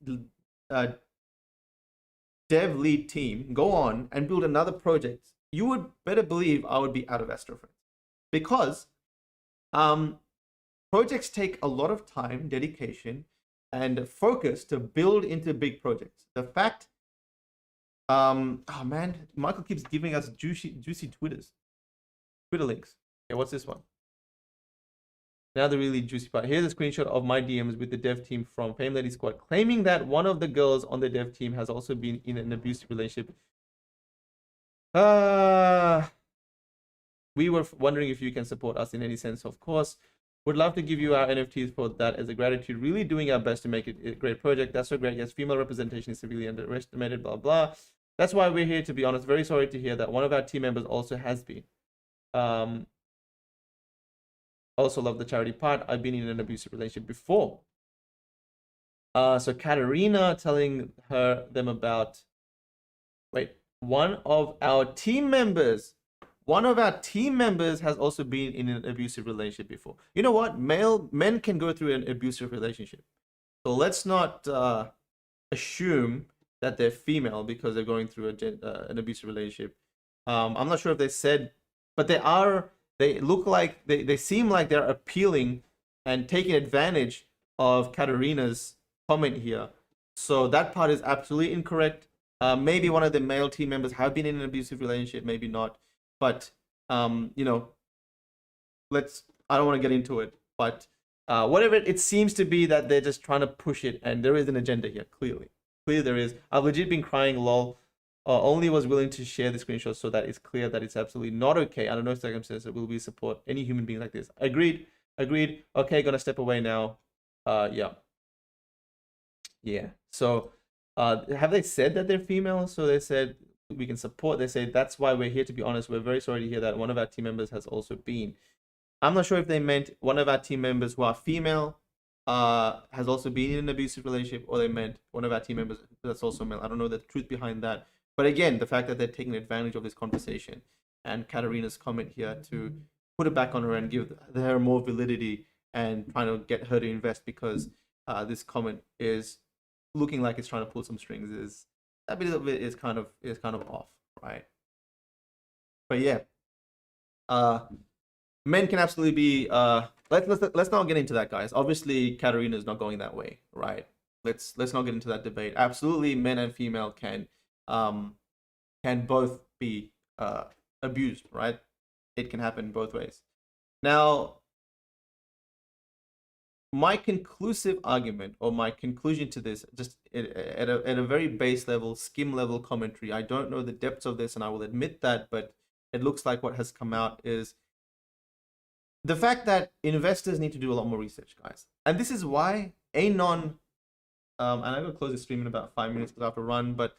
dev lead team go on and build another project, you would better believe I would be out of Astro Friends, because projects take a lot of time, dedication, and focus to build into big projects. The fact, oh man, Michael keeps giving us juicy Twitter links. Okay, what's this one? Now the really juicy part. Here's a screenshot of my DMs with the dev team from Fame Lady Squad, claiming that one of the girls on the dev team has also been in an abusive relationship. We were wondering if you can support us in any sense. Of course, would love to give you our NFTs for that as a gratitude. Really doing our best to make it a great project. That's so great. Yes, female representation is severely underestimated, blah, blah. That's why we're here, to be honest. Very sorry to hear that one of our team members also has been. Also love the charity part. I've been in an abusive relationship before. So Katarina telling them about, wait, one of our team members has also been in an abusive relationship before. You know what? Men can go through an abusive relationship. So let's not assume that they're female because they're going through an abusive relationship. I'm not sure if they said, but they look like, they seem like they're appealing and taking advantage of Katarina's comment here. So that part is absolutely incorrect. Maybe one of the male team members have been in an abusive relationship, maybe not. But, I don't want to get into it. But whatever, it seems to be that they're just trying to push it. And there is an agenda here, clearly. Clearly there is. I've legit been crying, lol. Only was willing to share the screenshot so that it's clear that it's absolutely not okay. Under no circumstances will we support any human being like this. Agreed. Okay, gonna step away now. Yeah. So have they said that they're female? So they said we can support. They say that's why we're here, to be honest. We're very sorry to hear that one of our team members has also been. I'm not sure if they meant one of our team members who are female has also been in an abusive relationship, or they meant one of our team members that's also male. I don't know the truth behind that. But again, the fact that they're taking advantage of this conversation and Katarina's comment here to put it back on her and give her more validity and trying to get her to invest, because this comment is looking like it's trying to pull some strings, is a bit of it is kind of off, right? But yeah, men can absolutely be. Let's not get into that, guys. Obviously, Katarina is not going that way, right? Let's not get into that debate. Absolutely, men and female can both be abused, right? It can happen both ways. Now, my conclusive argument, or my conclusion to this, just at a very base level, skim level commentary, I don't know the depths of this, and I will admit that, but it looks like what has come out is the fact that investors need to do a lot more research, guys. And this is why Anon, and I'm going to close the stream in about 5 minutes because I have to run, but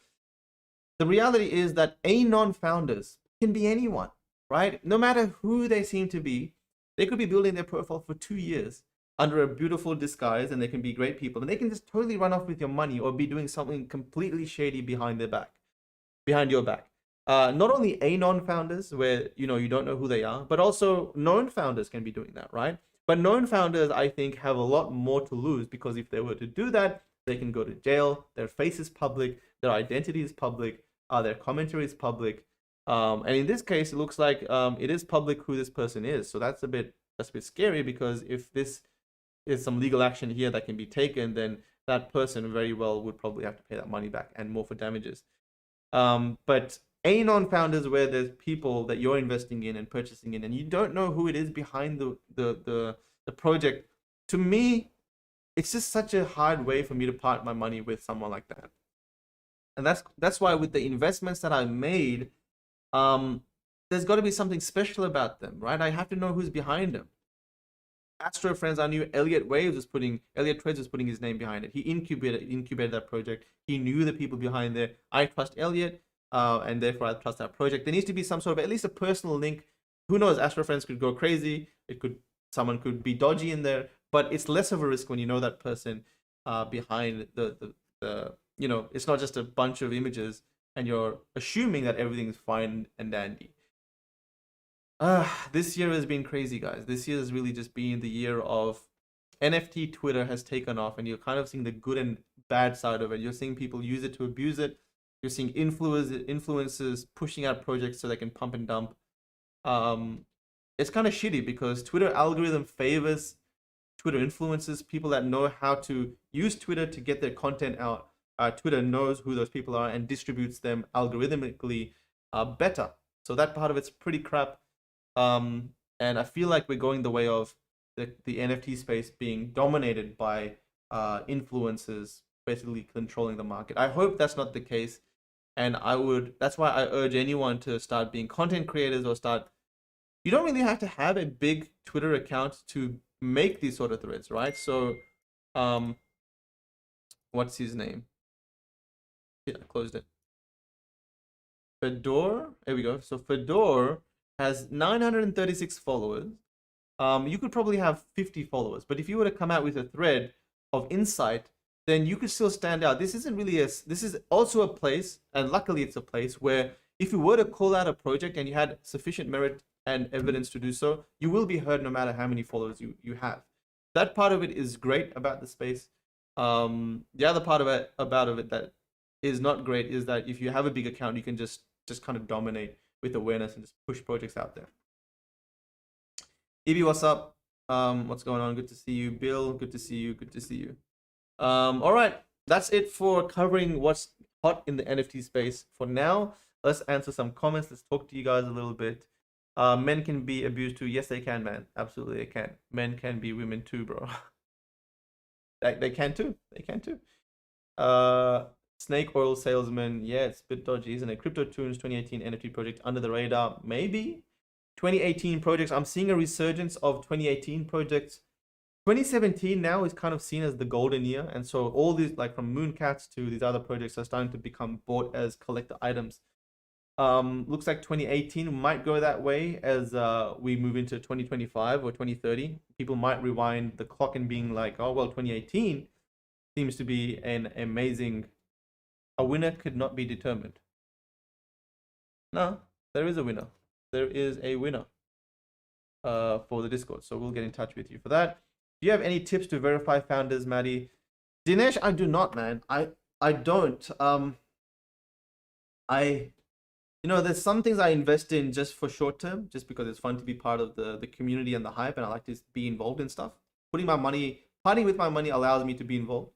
the reality is that Anon founders can be anyone, right? No matter who they seem to be, they could be building their profile for 2 years under a beautiful disguise, and they can be great people, and they can just totally run off with your money or be doing something completely shady behind your back. Not only Anon founders, where you don't know who they are, but also known founders can be doing that, right? But known founders, I think, have a lot more to lose, because if they were to do that, they can go to jail. Their face is public, their identity is public, their commentary is public, and in this case, it looks like it is public who this person is. So that's a bit scary, because if this is some legal action here that can be taken, then that person very well would probably have to pay that money back and more for damages. But Anon founders, where there's people that you're investing in and purchasing in, and you don't know who it is behind the project, to me, it's just such a hard way for me to part my money with someone like that. And that's why with the investments that I made, there's got to be something special about them, right? I have to know who's behind them. Astro Friends, I knew Elliot Trades was putting his name behind it. He incubated that project. He knew the people behind there. I trust Elliot, and therefore I trust that project. There needs to be some sort of at least a personal link. Who knows? Astro Friends could go crazy. Someone could be dodgy in there, but it's less of a risk when you know that person. behind the it's not just a bunch of images and you're assuming that everything's fine and dandy. This year has been crazy, guys. This year has really just been the year of NFT. Twitter has taken off, and you're kind of seeing the good and bad side of it. You're seeing people use it to abuse it. You're seeing influencers pushing out projects so they can pump and dump. It's kind of shitty because Twitter algorithm favors Twitter influencers, people that know how to use Twitter to get their content out. Twitter knows who those people are and distributes them algorithmically better. So that part of it's pretty crap. And I feel like we're going the way of the NFT space being dominated by influencers basically controlling the market. I hope that's not the case. And that's why I urge anyone to start being content creators or start. You don't really have to have a big Twitter account to make these sort of threads, right? So, what's his name? Yeah, I closed it. Fedor, there we go. So Fedor has 936 followers. You could probably have 50 followers, but if you were to come out with a thread of insight, then you could still stand out. This isn't really this is also a place, and luckily it's a place where if you were to call out a project and you had sufficient merit and evidence to do so, you will be heard no matter how many followers you have. That part of it is great about the space. The other part of it that is not great is that if you have a big account, you can just kind of dominate with awareness and just push projects out there. Ibi, what's up? What's going on? Good to see you. Bill, good to see you. Good to see you. All right, that's it for covering what's hot in the NFT space for now. Let's answer some comments. Let's talk to you guys a little bit. Men can be abused too. Yes, they can, man. Absolutely, they can. Men can be women too, bro. They can too. They can too. Snake oil salesman. Yeah, it's a bit dodgy, isn't it? Crypto Tunes 2018 NFT project under the radar. Maybe 2018 projects. I'm seeing a resurgence of 2018 projects. 2017 now is kind of seen as the golden year, and so all these, like from Mooncats to these other projects, are starting to become bought as collector items. Looks like 2018 might go that way as we move into 2025 or 2030. People might rewind the clock and being like, oh well, 2018 seems to be an amazing. A winner could not be determined. No, there is a winner. There is a winner for the Discord, so we'll get in touch with you for that. Do you have any tips to verify founders, Maddie? Dinesh, I do not, man. I don't. There's some things I invest in just for short term, just because it's fun to be part of the community and the hype, and I like to be involved in stuff. Parting with my money allows me to be involved.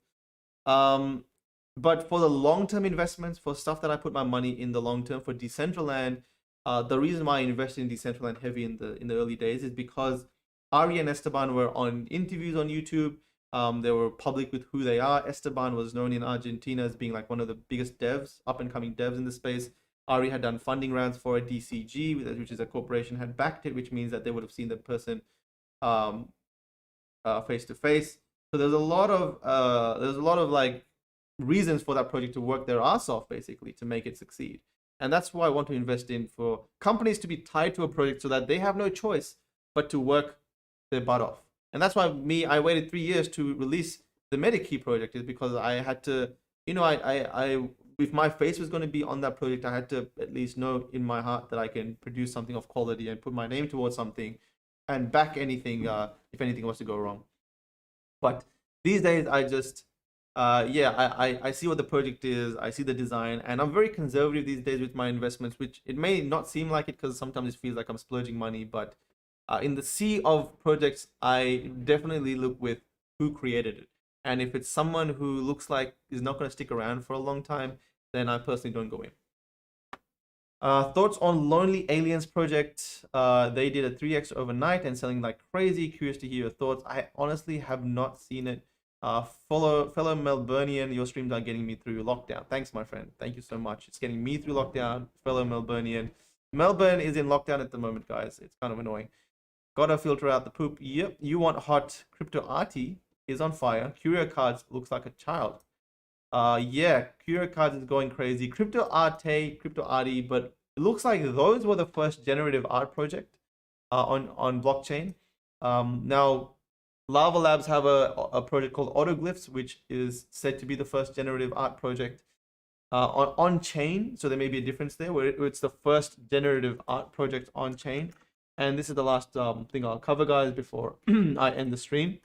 But for the long-term investments, for stuff that I put my money in the long term, for Decentraland, the reason why I invested in Decentraland heavy in the early days is because Ari and Esteban were on interviews on YouTube. They were public with who they are. Esteban was known in Argentina as being like one of the biggest devs, up-and-coming devs in the space. Ari had done funding rounds for a DCG, which is a corporation, had backed it, which means that they would have seen the person face to face. So there's a lot of like reasons for that project to work their ass off basically to make it succeed. And that's why I want to invest in, for companies to be tied to a project so that they have no choice but to work their butt off. And that's why I waited 3 years to release the MetaKey project, is because I had to, if my face was going to be on that project, I had to at least know in my heart that I can produce something of quality and put my name towards something and back anything if anything was to go wrong. But these days I just I see what the project is, I see the design, and I'm very conservative these days with my investments, which it may not seem like it because sometimes it feels like I'm splurging money, but in the sea of projects, I definitely look with who created it. And if it's someone who looks like is not going to stick around for a long time, then I personally don't go in. Thoughts on Lonely Aliens project? They did a 3x overnight and selling like crazy. Curious to hear your thoughts. I honestly have not seen it. Fellow Melburnian, your streams are getting me through lockdown. Thanks, my friend. Thank you so much. It's getting me through lockdown. Fellow Melburnian. Melbourne is in lockdown at the moment, guys. It's kind of annoying. Gotta filter out the poop. Yep. You want hot. Crypto Arty is on fire. Curio Cards looks like a child. Yeah, Curio Cards is going crazy. Crypto Arty, but it looks like those were the first generative art project on blockchain. Now Lava Labs have a project called Autoglyphs, which is said to be the first generative art project on chain. So there may be a difference there, where it's the first generative art project on chain. And this is the last thing I'll cover, guys, before I end the stream.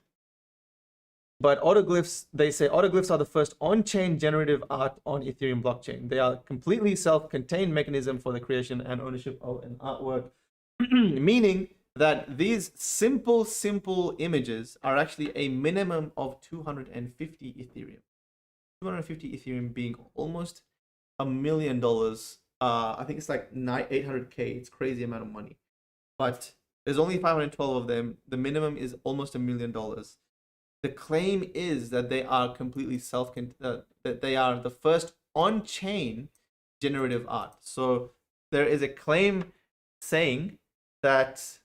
But autoglyphs, they say autoglyphs are the first on-chain generative art on Ethereum blockchain. They are completely self-contained mechanism for the creation and ownership of an artwork, meaning that these simple images are actually a minimum of 250 Ethereum. 250 Ethereum being almost $1 million. I think it's like 800K. It's crazy amount of money. But there's only 512 of them. The minimum is almost $1 million. The claim is that they are completely that they are the first on-chain generative art. So there is a claim saying that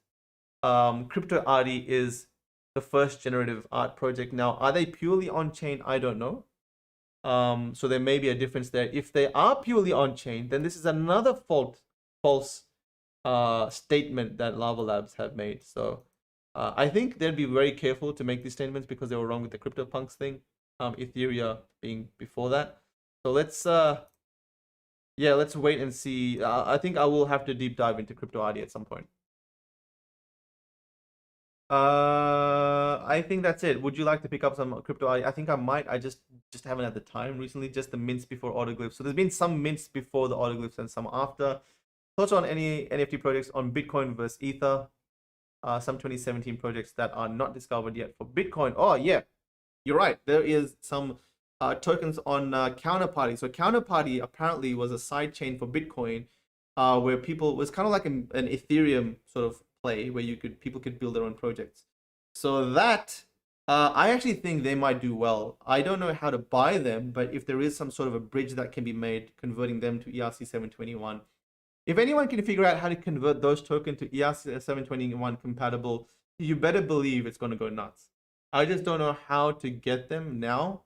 Crypto Arty is the first generative art project. Now, are they purely on-chain? I don't know. So there may be a difference there. If they are purely on-chain, then this is another false statement that Lava Labs have made. So I think they'd be very careful to make these statements because they were wrong with the CryptoPunks thing, Ethereum being before that. So let's wait and see. I think I will have to deep dive into Crypto Arty at some point. I think that's it. Would you like to pick up some Crypto Arty? I think I might. I just haven't had the time recently. Just the mints before autoglyphs. So there's been some mints before the autoglyphs and some after. Thoughts on any NFT projects on Bitcoin versus Ether? Some 2017 projects that are not discovered yet for Bitcoin. Oh yeah, you're right. There is some tokens on Counterparty. So Counterparty apparently was a side chain for Bitcoin, where people was kind of like an Ethereum sort of play where people could build their own projects. So that I actually think they might do well. I don't know how to buy them, but if there is some sort of a bridge that can be made converting them to ERC-721. If anyone can figure out how to convert those tokens to ERC-721 compatible, you better believe it's going to go nuts. I just don't know how to get them now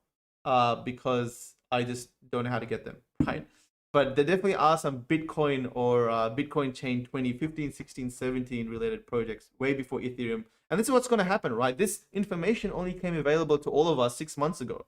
because I just don't know how to get them, right? But there definitely are some Bitcoin or Bitcoin Chain 2015, 16, 17 related projects way before Ethereum. And this is what's going to happen, right? This information only came available to all of us 6 months ago.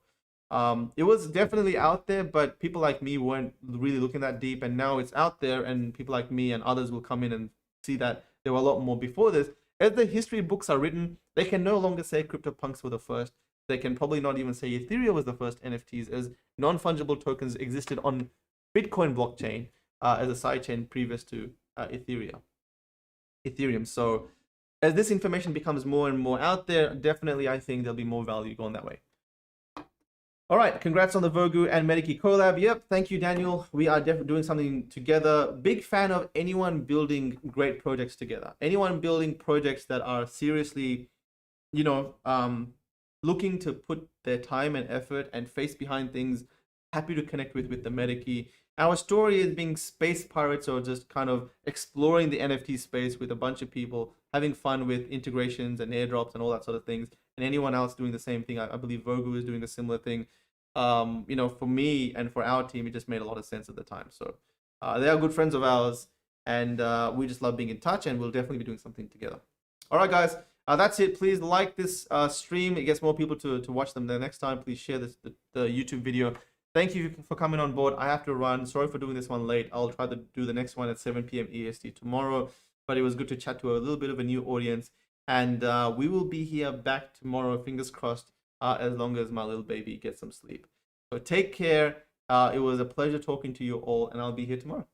It was definitely out there, but people like me weren't really looking that deep, and now it's out there, and people like me and others will come in and see that there were a lot more before this. As the history books are written, they can no longer say CryptoPunks were the first. They can probably not even say Ethereum was the first NFTs, as non-fungible tokens existed on Bitcoin blockchain as a sidechain previous to Ethereum. So as this information becomes more and more out there, definitely I think there'll be more value going that way. All right, congrats on the Vogu and Mediki collab. Yep, thank you, Daniel. We are definitely doing something together. Big fan of anyone building great projects together. Anyone building projects that are seriously, looking to put their time and effort and face behind things. Happy to connect with the Mediki. Our story is being space pirates, or just kind of exploring the NFT space with a bunch of people, having fun with integrations and airdrops and all that sort of things. And anyone else doing the same thing. I believe Vogu is doing a similar thing. For me and for our team, it just made a lot of sense at the time. So they are good friends of ours, and we just love being in touch, and we'll definitely be doing something together. All right, guys, that's it. Please like this stream. It gets more people to watch them the next time. Please share the YouTube video. Thank you for coming on board. I have to run. Sorry for doing this one late. I'll try to do the next one at 7 p.m. EST tomorrow. But it was good to chat to a little bit of a new audience. And we will be here back tomorrow, fingers crossed, as long as my little baby gets some sleep. So take care. It was a pleasure talking to you all, and I'll be here tomorrow.